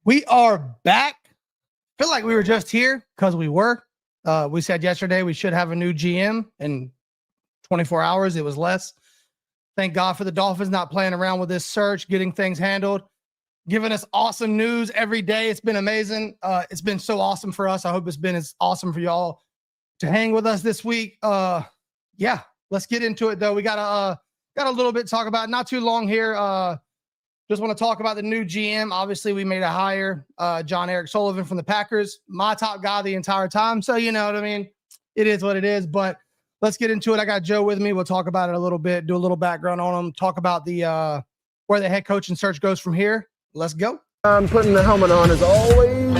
We are back. Feel like we were just here because we were. We said yesterday we should have a new GM in 24 hours. It was less. Thank God for the Dolphins not playing around with this search, getting things handled, giving us awesome news every day. It's been amazing. It's been so awesome for us. I hope it's been as awesome for y'all to hang with us this week. Yeah, let's get into it though. We got a little bit to talk about. Not too long here. Just want to talk about the new GM. Obviously, we made a hire, Jon Eric Sullivan from the Packers, my top guy the entire time. So, you know what I mean? It is what it is, but let's get into it. I got Joe with me. We'll talk about it a little bit, do a little background on him, talk about the where the head coaching search goes from here. Let's go. I'm putting the helmet on as always.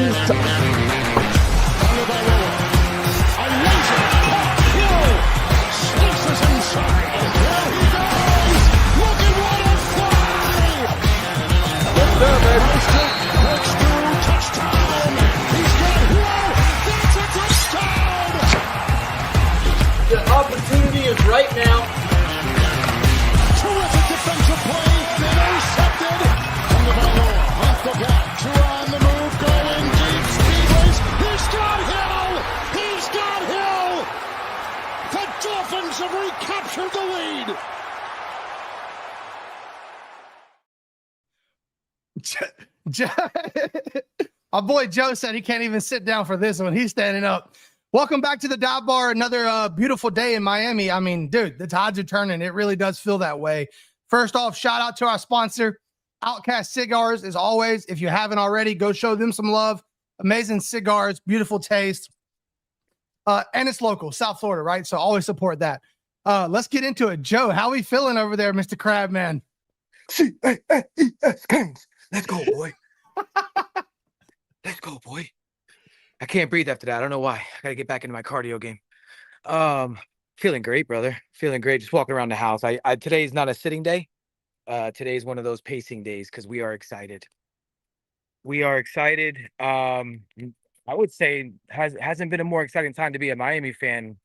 The opportunity is right now. Terrific defensive play. Intercepted. From the Manger. Off the block. Two on the move. Going deep. Speed race. He's got Hill. He's got Hill. The Dolphins have recaptured the lead. My boy Joe said he can't even sit down for this one. He's standing up. Welcome back to the Dive Bar. Another beautiful day in Miami. I mean, dude, the tides are turning. It really does feel that way. First off, shout out to our sponsor, Outcast Cigars. As always, if you haven't already, go show them some love. Amazing cigars, beautiful taste. And it's local, South Florida, right? So always support that. Let's get into it. Joe, how we feeling over there, Mr. Crabman? Kings. Let's go, boy. Let's go, boy. I can't breathe after that. I don't know why. I got to get back into my cardio game. Feeling great, brother. Feeling great. Just walking around the house. Today's not a sitting day. Today's one of those pacing days because we are excited. We are excited. I would say hasn't been a more exciting time to be a Miami fan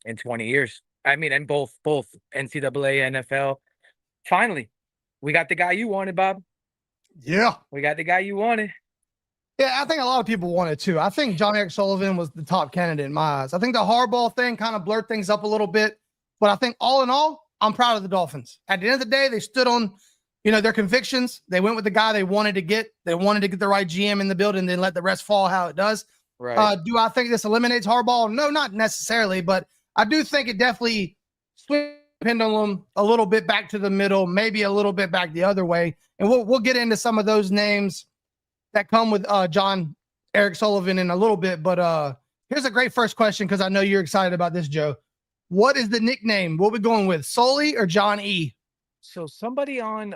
in 20 years. I mean, and both NCAA, NFL. Finally, we got the guy you wanted, Bob. Yeah. We got the guy you wanted. Yeah, I think a lot of people wanted to. I think Jon Eric Sullivan was the top candidate in my eyes. I think the hardball thing kind of blurred things up a little bit, but I think all in all, I'm proud of the Dolphins. At the end of the day, they stood on, their convictions. They went with the guy they wanted to get. They wanted to get the right GM in the building, then let the rest fall how it does. Right. Do I think this eliminates hardball? No, not necessarily, but I do think it definitely swings the pendulum a little bit back to the middle, maybe a little bit back the other way. And we'll get into some of those names that come with Jon Eric Sullivan in a little bit. But here's a great first question because I know you're excited about this, Joe. What is the nickname? What we going with, Sully or John E? So somebody on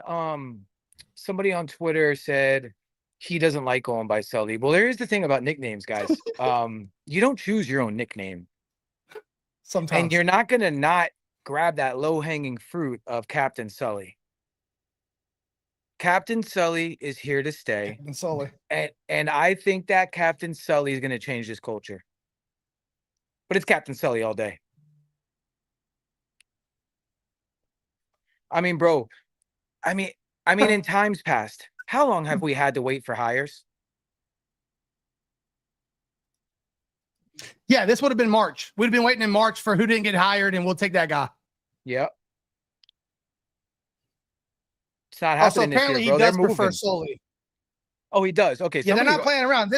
Twitter said he doesn't like going by Sully. Well, there is the thing about nicknames, guys. You don't choose your own nickname. Sometimes. And you're not going to not grab that low-hanging fruit of Captain Sully. Captain Sully is here to stay. Captain Sully. And I think that Captain Sully is going to change this culture. But it's Captain Sully all day. I mean, bro, I mean, in times past, how long have we had to wait for hires? Yeah, this would have been March. We'd have been waiting in March for who didn't get hired, and we'll take that guy. Yep. It's not happening this year, apparently bro. he does They're prefer moving. Sully. Oh, he does. Okay. Yeah, they're not playing around.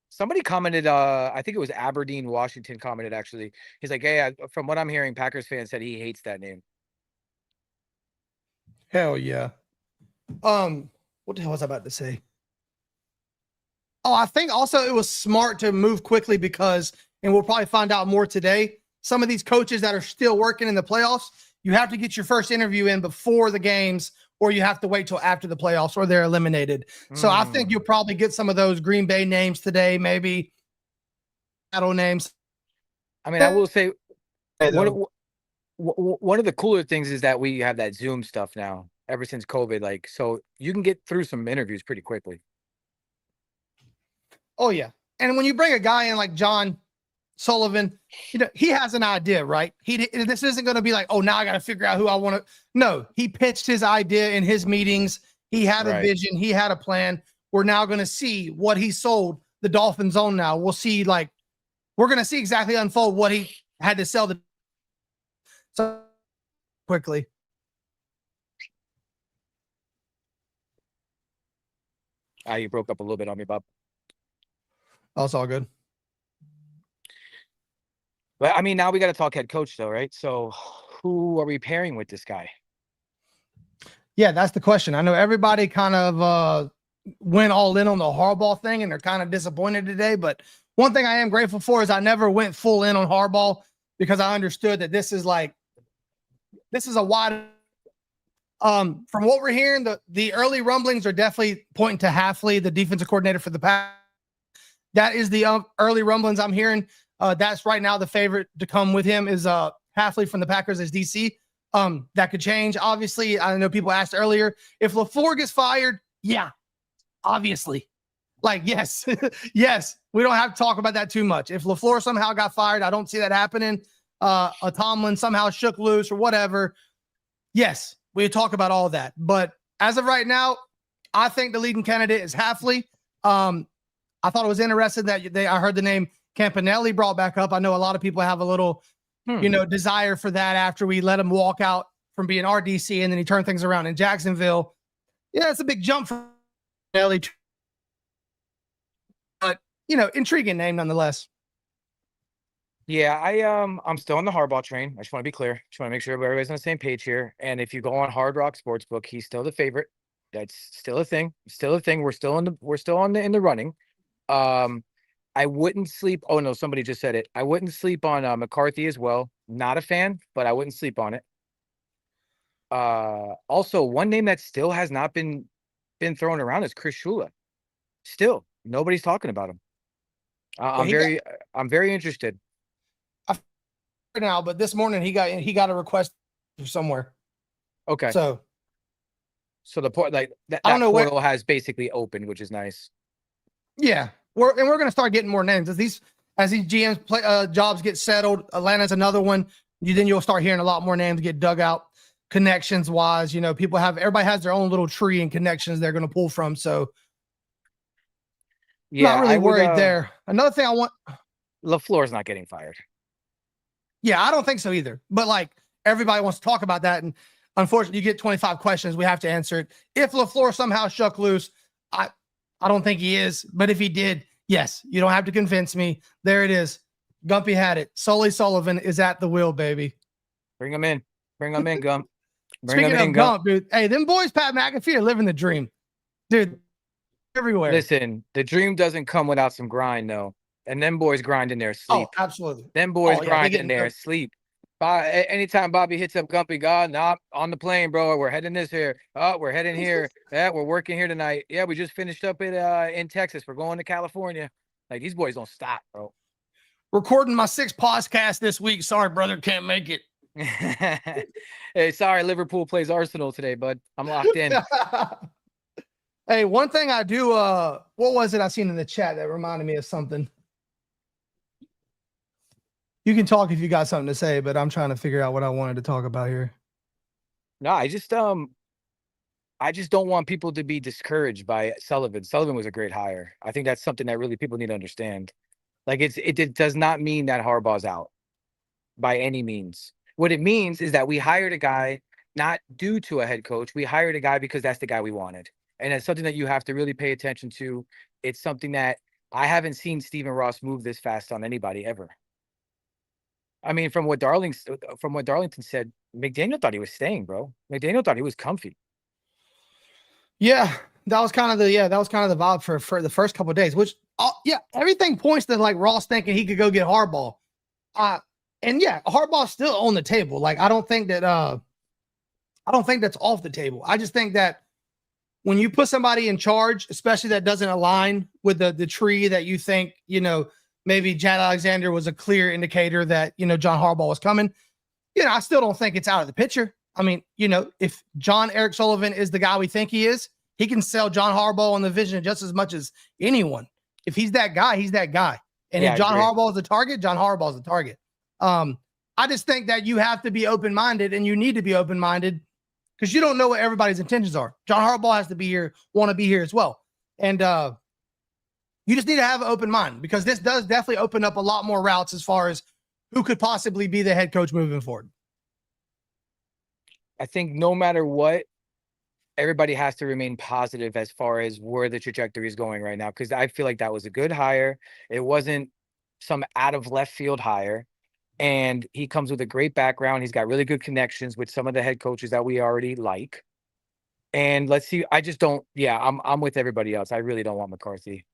Somebody commented, I think it was Aberdeen, Washington commented, actually. He's like, hey, from what I'm hearing, Packers fans said he hates that name. Hell yeah. What the hell was I about to say? Oh, I think also it was smart to move quickly because, and we'll probably find out more today, some of these coaches that are still working in the playoffs, you have to get your first interview in before the games, or you have to wait till after the playoffs or they're eliminated. So I think you'll probably get some of those Green Bay names today, maybe Seattle names. I mean, I will say one of the cooler things is that we have that Zoom stuff now ever since COVID. Like, so you can get through some interviews pretty quickly. Oh, yeah. And when you bring a guy in like Jon Sullivan, he has an idea, right? This isn't going to be like, oh, now I got to figure out who I want to. No, he pitched his idea in his meetings. He had a vision. He had a plan. we're now going to see what he sold the Dolphins on. Now we'll see, like, we're going to see exactly unfold what he had to sell the so quickly. You broke up a little bit on me, Bob. Oh, it's all good. But I mean, now we got to talk head coach though, right? So who are we pairing with this guy? Yeah, that's the question. I know everybody kind of went all in on the Harbaugh thing, and they're kind of disappointed today. But one thing I am grateful for is I never went full in on Harbaugh, because I understood that this is a wide. From what we're hearing, the early rumblings are definitely pointing to Hafley, the defensive coordinator for the Packers. That is the early rumblings I'm hearing. That's right now the favorite to come with him is Hafley from the Packers as DC. That could change. Obviously, I know people asked earlier, if LaFleur gets fired, yeah, obviously. Like, yes, yes, we don't have to talk about that too much. If LaFleur somehow got fired, I don't see that happening. A Tomlin somehow shook loose or whatever. Yes, we talk about all that. But as of right now, I think the leading candidate is Hafley. I thought it was interesting that I heard the name Campanelli brought back up. I know a lot of people have a little, desire for that after we let him walk out from being RDC and then he turned things around in Jacksonville. Yeah, it's a big jump for Campanelli. But, intriguing name nonetheless. Yeah, I'm still on the Harbaugh train. I just want to be clear. Just want to make sure everybody's on the same page here. And if you go on Hard Rock Sportsbook, he's still the favorite. That's still a thing. Still a thing. We're still in the running. I wouldn't sleep. Oh no, somebody just said it. I wouldn't sleep on McCarthy as well. Not a fan, but I wouldn't sleep on it. Also, one name that still has not been thrown around is Chris Shula. Still, nobody's talking about him. I'm very interested. Now, but this morning he got a request somewhere. Okay. So the point, like that portal has basically opened, which is nice. Yeah, we're going to start getting more names as these GMs jobs get settled. Atlanta's another one. You'll start hearing a lot more names get dug out connections wise. Everybody has their own little tree and connections they're going to pull from. So yeah, not really worried there. Another thing I want, LaFleur's not getting fired. Yeah, I don't think so either. But like everybody wants to talk about that, and unfortunately, you get 25 questions. We have to answer it. If LaFleur somehow shook loose, I don't think he is. But if he did, yes, you don't have to convince me. There it is. Gumpy had it. Sullivan is at the wheel, baby. Bring him in. Bring him in, Gump. Speaking of Gump, dude. Hey, them boys, Pat McAfee, are living the dream, dude. Everywhere. Listen, the dream doesn't come without some grind, though. And them boys grind in their sleep. Oh, absolutely. Them boys grind in their sleep. Anytime Bobby hits up Gumpy, on the plane, bro. We're heading this here. Oh, we're heading here. Yeah, we're working here tonight. Yeah, we just finished up in Texas. We're going to California. Like, these boys don't stop, bro. Recording my 6th podcast this week. Sorry, brother, can't make it. Hey, sorry, Liverpool plays Arsenal today, bud. I'm locked in. Hey, one thing I do, what was it I seen in the chat that reminded me of something? You can talk if you got something to say, but I'm trying to figure out what I wanted to talk about here. No, I just don't want people to be discouraged by Sullivan. Sullivan was a great hire. I think that's something that really people need to understand. Like it does not mean that Harbaugh's out by any means. What it means is that we hired a guy not due to a head coach. We hired a guy because that's the guy we wanted. And it's something that you have to really pay attention to. It's something that I haven't seen Stephen Ross move this fast on anybody ever. I mean, from what Darlington said, McDaniel thought he was staying, bro. McDaniel thought he was comfy. Yeah, that was kind of the vibe for the first couple of days. Which, everything points to like Ross thinking he could go get Harbaugh. And yeah, Harbaugh's still on the table. Like I don't think that's off the table. I just think that when you put somebody in charge, especially that doesn't align with the tree that you think, maybe Chad Alexander was a clear indicator that, John Harbaugh was coming. I still don't think it's out of the picture. I mean, if Jon Eric Sullivan is the guy we think he is, he can sell John Harbaugh on the vision just as much as anyone. If he's that guy, he's that guy. And if John Harbaugh is the target, John Harbaugh is the target. I just think that you have to be open-minded, and you need to be open-minded because you don't know what everybody's intentions are. John Harbaugh has to be here, want to be here as well. And you just need to have an open mind because this does definitely open up a lot more routes as far as who could possibly be the head coach moving forward. I think no matter what, everybody has to remain positive as far as where the trajectory is going right now. Because I feel like that was a good hire. It wasn't some out of left field hire. And he comes with a great background. He's got really good connections with some of the head coaches that we already like. And let's see. I just don't. Yeah, I'm with everybody else. I really don't want McCarthy.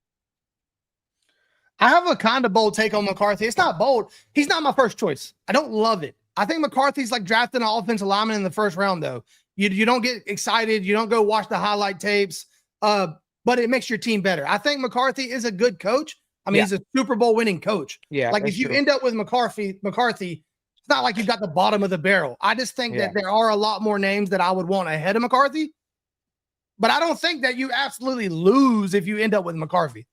I have a kind of bold take on McCarthy. It's not bold. He's not my first choice. I don't love it. I think McCarthy's like drafting an offensive lineman in the first round, though. You don't get excited. You don't go watch the highlight tapes, but it makes your team better. I think McCarthy is a good coach. I mean, he's a Super Bowl winning coach. Yeah, like if you end up with McCarthy, it's not like you've got the bottom of the barrel. I just think that there are a lot more names that I would want ahead of McCarthy. But I don't think that you absolutely lose if you end up with McCarthy.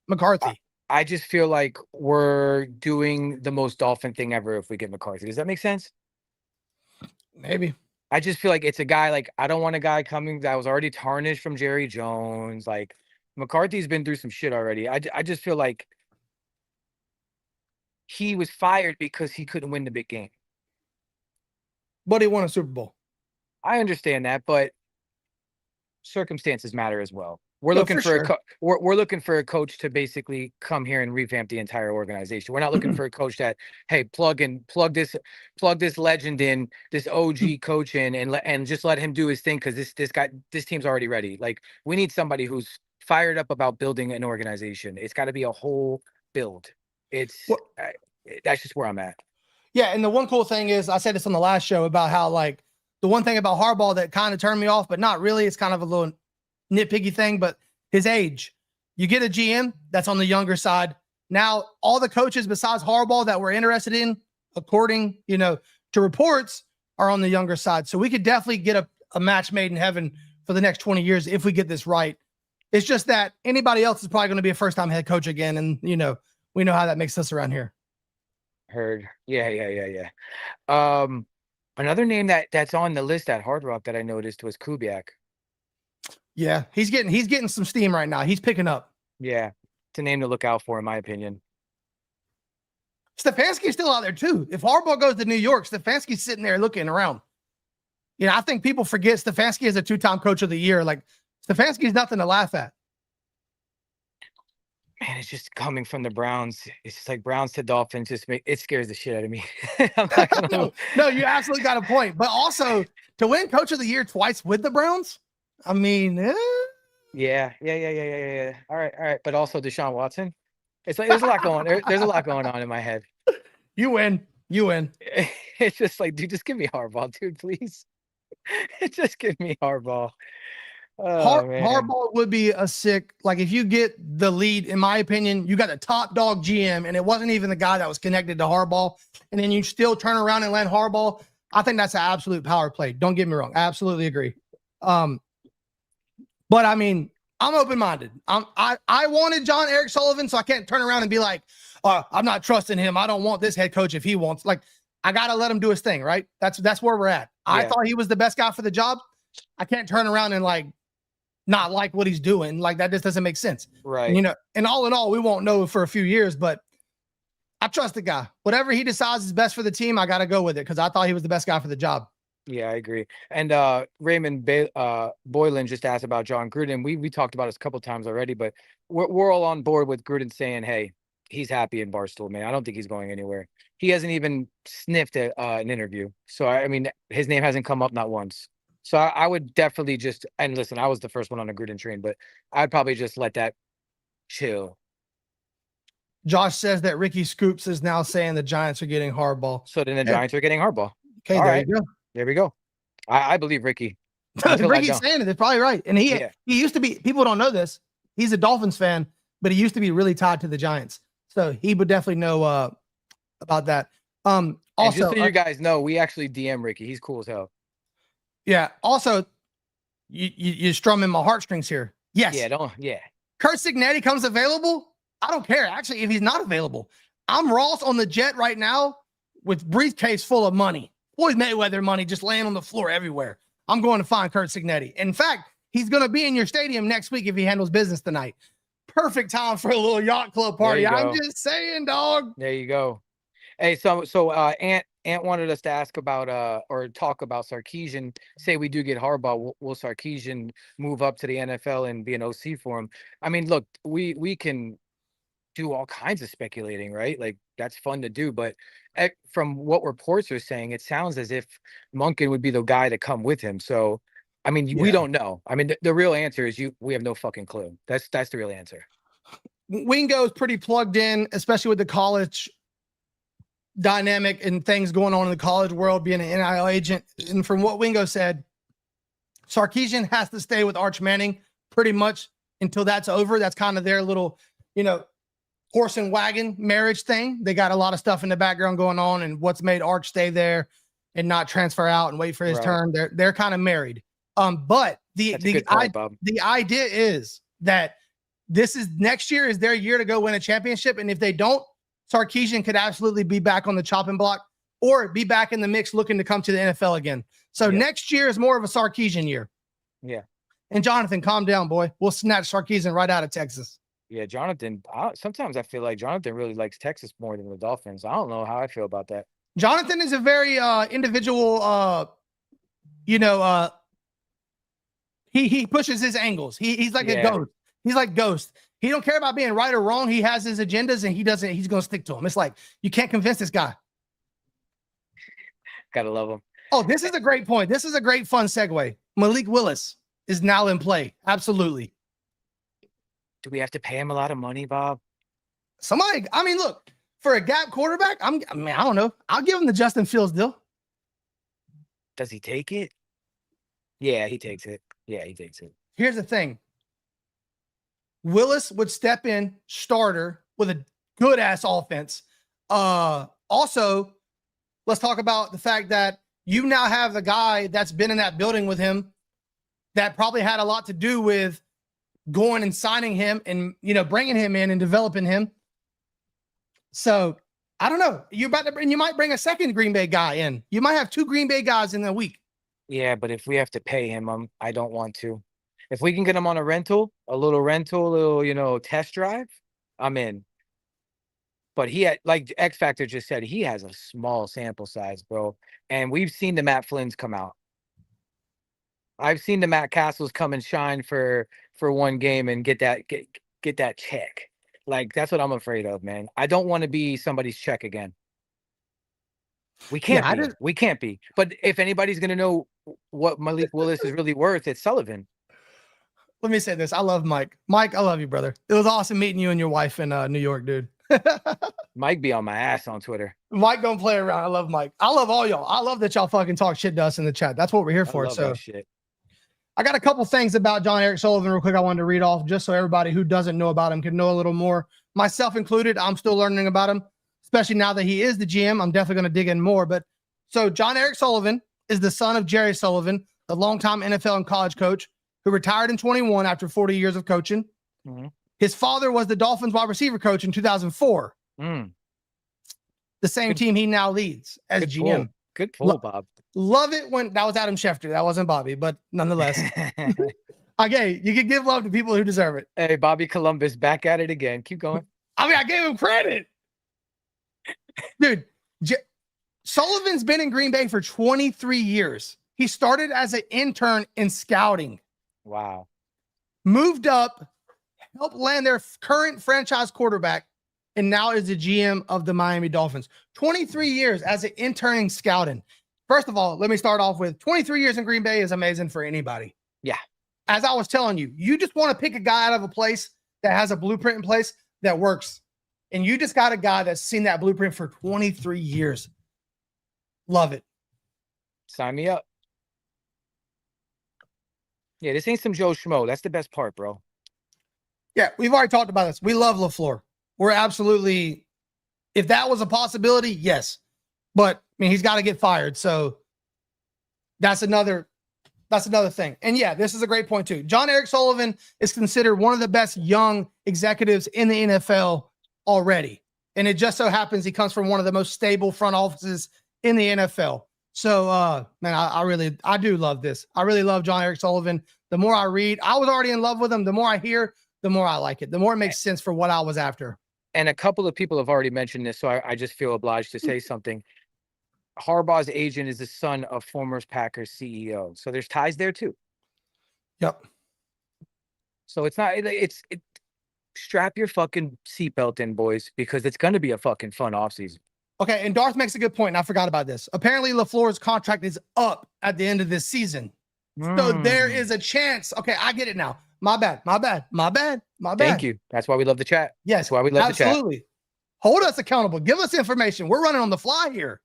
I just feel like we're doing the most Dolphin thing ever if we get McCarthy. Does that make sense? Maybe. I just feel like it's a guy, like, I don't want a guy coming that was already tarnished from Jerry Jones. Like, McCarthy's been through some shit already. I just feel like he was fired because he couldn't win the big game. But he won a Super Bowl. I understand that, but circumstances matter as well. We're looking for we're looking for a coach to basically come here and revamp the entire organization. We're not looking for a coach that, hey, plug this legend in, this OG coach in, and just let him do his thing because this team's already ready. Like, we need somebody who's fired up about building an organization. It's got to be a whole build. That's just where I'm at. Yeah, and the one cool thing is, I said this on the last show about how, like, the one thing about Harbaugh that kind of turned me off, but not really, it's kind of a little nitpicky thing, but his age. You get a GM that's on the younger side. Now, all the coaches besides Harbaugh that we're interested in, according, to reports, are on the younger side. So we could definitely get a match made in heaven for the next 20 years if we get this right. It's just that anybody else is probably going to be a first-time head coach again, and, we know how that makes us around here. Heard. Yeah. Another name that's on the list at Hard Rock that I noticed was Kubiak. Yeah, he's getting some steam right now. He's picking up. Yeah, it's a name to look out for, in my opinion. Stefanski's still out there too. If Harbaugh goes to New York, Stefanski's sitting there looking around. I think people forget Stefanski is a 2-time coach of the year. Like, Stefanski's nothing to laugh at. Man, it's just coming from the Browns. It's just like Browns to Dolphins. It scares the shit out of me. No, you absolutely got a point. But also, to win coach of the year twice with the Browns, I mean, Yeah. All right. But also Deshaun Watson. It's like there's a lot going on in my head. You win. It's just like, dude, just give me Harbaugh, dude, please. Just give me Harbaugh. Harbaugh would be a sick, like, if you get the lead, in my opinion, you got a top dog GM, and it wasn't even the guy that was connected to Harbaugh, and then you still turn around and land Harbaugh. I think that's an absolute power play. Don't get me wrong. I absolutely agree. But I mean, I'm open-minded. I wanted Jon Eric Sullivan, so I can't turn around and be like, I'm not trusting him. I don't want this head coach if he wants. Like, I got to let him do his thing, right? That's where we're at. Yeah. I thought he was the best guy for the job. I can't turn around and, like, not like what he's doing. Like, that just doesn't make sense. Right. And all in all, we won't know for a few years, but I trust the guy. Whatever he decides is best for the team, I got to go with it because I thought he was the best guy for the job. Yeah, I agree. And Raymond Boylan just asked about John Gruden. We talked about this a couple times already, but we're all on board with Gruden saying, hey, he's happy in Barstool, man. I don't think he's going anywhere. He hasn't even sniffed at an interview. So, I mean, his name hasn't come up not once. So I would definitely just, and listen, I was the first one on the Gruden train, but I'd probably just let that chill. Josh says that Ricky Scoops is now saying the Giants are getting Harbaugh. So then the Giants are getting Harbaugh. Okay, all there right. you go. There we go. I believe Ricky. Ricky's saying it. They're probably right. And he used to be, people don't know this, he's a Dolphins fan, but he used to be really tied to the Giants. So he would definitely know about that. Also, and just so you guys know, we actually DM Ricky. He's cool as hell. Yeah. Also, you're strumming my heartstrings here. Yes. Yeah. Kurt Signetti comes available. I don't care. Actually, if he's not available, I'm Ross on the jet right now with briefcase full of money. Floyd Mayweather money just laying on the floor everywhere. I'm going to find Kurt Signetti. In fact, he's going to be in your stadium next week if he handles business tonight. perfect time for a little yacht club party. There you I'm go. just saying, dog. There you go. Hey, Ant wanted us to ask about or talk about Sarkisian. Say we do get Harbaugh, will Sarkisian move up to the NFL and be an OC for him? I mean, look, we can do all kinds of speculating, right? Like that's fun to do, but from what reports are saying, it sounds as if Monken would be the guy to come with him. So, I mean, we don't know. I mean, the real answer is we have no fucking clue. That's the real answer. Wingo is pretty plugged in, especially with the college dynamic and things going on in the college world, being an NIL agent. And from what Wingo said, Sarkisian has to stay with Arch Manning pretty much until that's over. That's kind of their little, horse and wagon marriage thing. They got a lot of stuff in the background going on, and what's made Arch stay there and not transfer out and wait for his turn. They're kind of married. But the idea is that this is next year is their year to go win a championship. And if they don't, Sarkisian could absolutely be back on the chopping block or be back in the mix looking to come to the NFL again. So next year is more of a Sarkisian year. Yeah. And Jonathan, calm down, boy. We'll snatch Sarkisian right out of Texas. Yeah, Jonathan. Sometimes I feel like Jonathan really likes Texas more than the Dolphins. I don't know how I feel about that. Jonathan is a very individual. He pushes his angles. He's like a ghost. He's like Ghost. He don't care about being right or wrong. He has his agendas, and he's going to stick to them. It's like you can't convince this guy. Gotta love him. Oh, this is a great point. This is a great fun segue. Malik Willis is now in play. Absolutely. Do we have to pay him a lot of money, Bob? Look, for a gap quarterback, I don't know. I'll give him the Justin Fields deal. Does he take it? Yeah, he takes it. Here's the thing. Willis would step in starter with a good ass offense. Also, let's talk about the fact that you now have the guy that's been in that building with him that probably had a lot to do with going and signing him and, bringing him in and developing him. So I don't know. You might bring a second Green Bay guy in. You might have two Green Bay guys in a week. Yeah, but if we have to pay him, I don't want to. If we can get him on a little test drive, I'm in. But he had, like X Factor just said, he has a small sample size, bro. And we've seen the Matt Flynn's come out. I've seen the Matt Castles come and shine for one game and get that check. Like, that's what I'm afraid of, man. I don't want to be somebody's check again. We can't be. But if anybody's going to know what Malik Willis is really worth, it's Sullivan. Let me say this. I love Mike. Mike, I love you, brother. It was awesome meeting you and your wife in New York, dude. Mike be on my ass on Twitter. Mike don't play around. I love Mike. I love all y'all. I love that y'all fucking talk shit to us in the chat. That's what we're here for. So shit. I got a couple things about Jon Eric Sullivan real quick I wanted to read off just so everybody who doesn't know about him can know a little more. Myself included, I'm still learning about him, especially now that he is the GM. I'm definitely going to dig in more. But so Jon Eric Sullivan is the son of Jerry Sullivan, the longtime NFL and college coach who retired in 21 after 40 years of coaching. Mm-hmm. His father was the Dolphins wide receiver coach in 2004. The same team he now leads as GM. Good pull, Bob. Love it when that was Adam Schefter. That wasn't Bobby, but nonetheless. Okay, you can give love to people who deserve it. Hey, Bobby Columbus back at it again. Keep going. I gave him credit. Dude, Sullivan's been in Green Bay for 23 years. He started as an intern in scouting. Wow. Moved up, helped land their current franchise quarterback, and now is the GM of the Miami Dolphins. 23 years as an intern in scouting. First of all, let me start off with 23 years in Green Bay is amazing for anybody. Yeah. As I was telling you, you just want to pick a guy out of a place that has a blueprint in place that works. And you just got a guy that's seen that blueprint for 23 years. Love it. Sign me up. Yeah, this ain't some Joe Schmo. That's the best part, bro. Yeah, we've already talked about this. We love LaFleur. We're absolutely, if that was a possibility, yes. But I mean, he's got to get fired. So that's another thing. And yeah, this is a great point too. Jon Eric Sullivan is considered one of the best young executives in the NFL already. And it just so happens he comes from one of the most stable front offices in the NFL. So, man, I do love this. I really love Jon Eric Sullivan. The more I read, I was already in love with him. The more I hear the more I like it. The more it makes sense for what I was after. And a couple of people have already mentioned this, so I just feel obliged to say something. Harbaugh's agent is the son of former Packers CEO, so there's ties there too. Yep. So it's not. Strap your fucking seatbelt in, boys, because it's going to be a fucking fun offseason. Okay, and Darth makes a good point, and I forgot about this. Apparently, LaFleur's contract is up at the end of this season. So there is a chance. Okay, I get it now. My bad. Thank you. That's why we love the chat. Yes, That's why we love the chat. absolutely. Hold us accountable. Give us information. We're running on the fly here.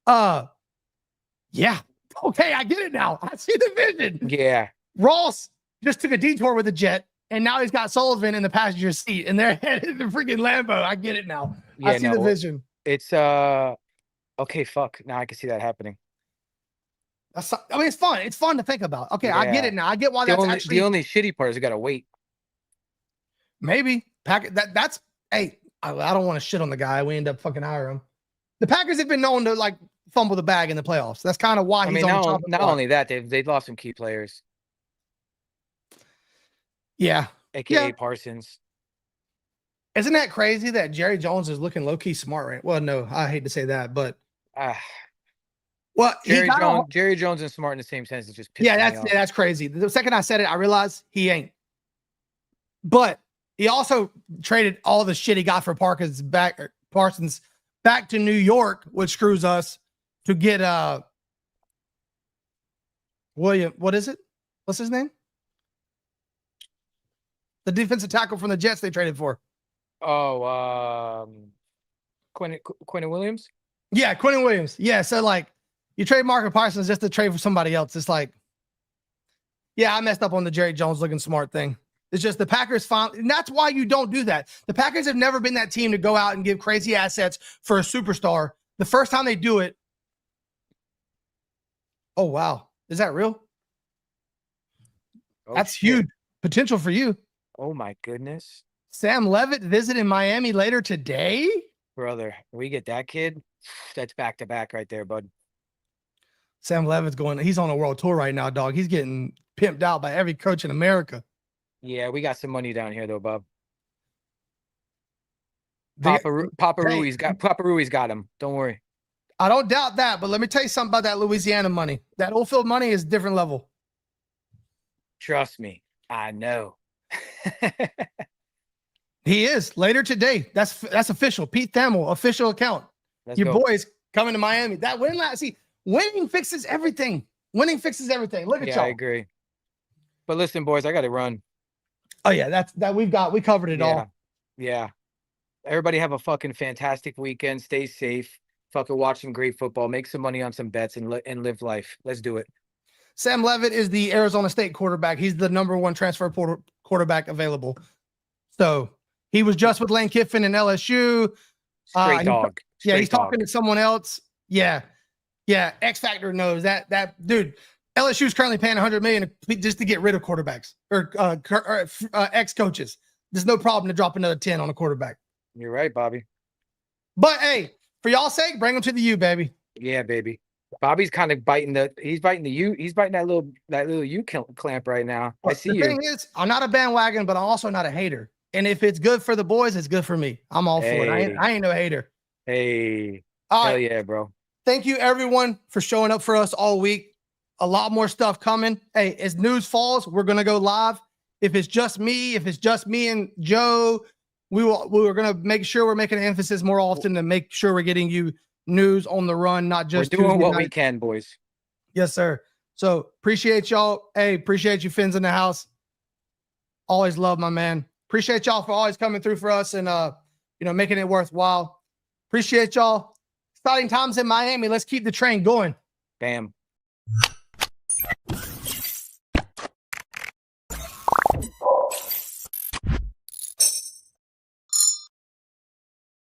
Yeah. Okay, I get it now. I see the vision. Yeah. Ross just took a detour with a jet, and now he's got Sullivan in the passenger seat, and they're headed to freaking Lambo. I get it now. Yeah, I see the vision. It's okay, fuck. Now I can see that happening. I mean, it's fun. It's fun to think about. Okay, I get Yeah. it now. I get why The that's only shitty part is we gotta wait. maybe that's hey, I don't want to shit on the guy. We end up fucking hiring him. The Packers have been known to like fumble the bag in the playoffs. That's kind of why I he's mean, on not, top of not only that, they've lost some key players, Yeah. aka Yeah. Parsons. Isn't that crazy that Jerry Jones is looking low key smart, right? Well, no, I hate to say that, but well, Jerry Jones and smart in the same sense. It's just pissing me off. that's crazy. The second I said it, I realized he ain't. But he also traded all the shit he got for Parsons back to New York, which screws us to get William. What is it? What's his name? The defensive tackle from the Jets they traded for. Oh, Quentin Williams. Yeah, Quentin Williams. Yeah, so like you trade Marcus Parsons just to trade for somebody else. It's like, yeah, I messed up on the Jerry Jones looking smart thing. It's just the Packers and that's why you don't do that. The Packers have never been that team to go out and give crazy assets for a superstar. The first time they do it, oh wow, is that real? Oh, That's shit. huge potential for you. Oh my goodness, Sam Levitt visiting Miami later today. brother, we get that kid. That's back to back right there, bud. Sam Levitt's he's on a world tour right now, dog. He's getting pimped out by every coach in America. Yeah, we got some money down here though, Bob. Papa Rui's got him. Don't worry. I don't doubt that, but let me tell you something about that Louisiana money. That Oldfield money is a different level. Trust me, I know. He is later today. That's official. Pete Thamel, official account. Let's Your go. boys coming to Miami. That win last. See, winning fixes everything. Winning fixes everything. Look at y'all. I agree. But listen, boys, I got to run. Oh yeah, we covered it all. Yeah. Everybody have a fucking fantastic weekend. Stay safe. Fucking watch some great football. Make some money on some bets and live life. Let's do it. Sam Levitt is the Arizona State quarterback. He's the number one transfer portal quarterback available. So he was just with Lane Kiffin in LSU. Straight dog. He's talking to someone else. Yeah. X Factor knows that dude. LSU is currently paying $100 million just to get rid of quarterbacks or ex coaches. There's no problem to drop another 10 on a quarterback. You're right, Bobby. But hey, for y'all's sake, bring them to the U, baby. Yeah, baby. Bobby's kind of biting that little U clamp right now. I see you. The thing is, I'm not a bandwagon, but I'm also not a hater. And if it's good for the boys, it's good for me. I'm all for it. I ain't no hater. Hey, all hell right. Yeah, bro. Thank you everyone for showing up for us all week. A lot more stuff coming. Hey, as news falls, we're gonna go live. If it's just me and Joe, we're gonna make sure we're making an emphasis more often to make sure we're getting you news on the run, not just we're doing Tuesday what night. we can, boys. Yes, sir. So appreciate y'all. Hey, appreciate you, Fins in the house. Always love my man. Appreciate y'all for always coming through for us and making it worthwhile. Appreciate y'all. Exciting times in Miami. Let's keep the train going. Bam.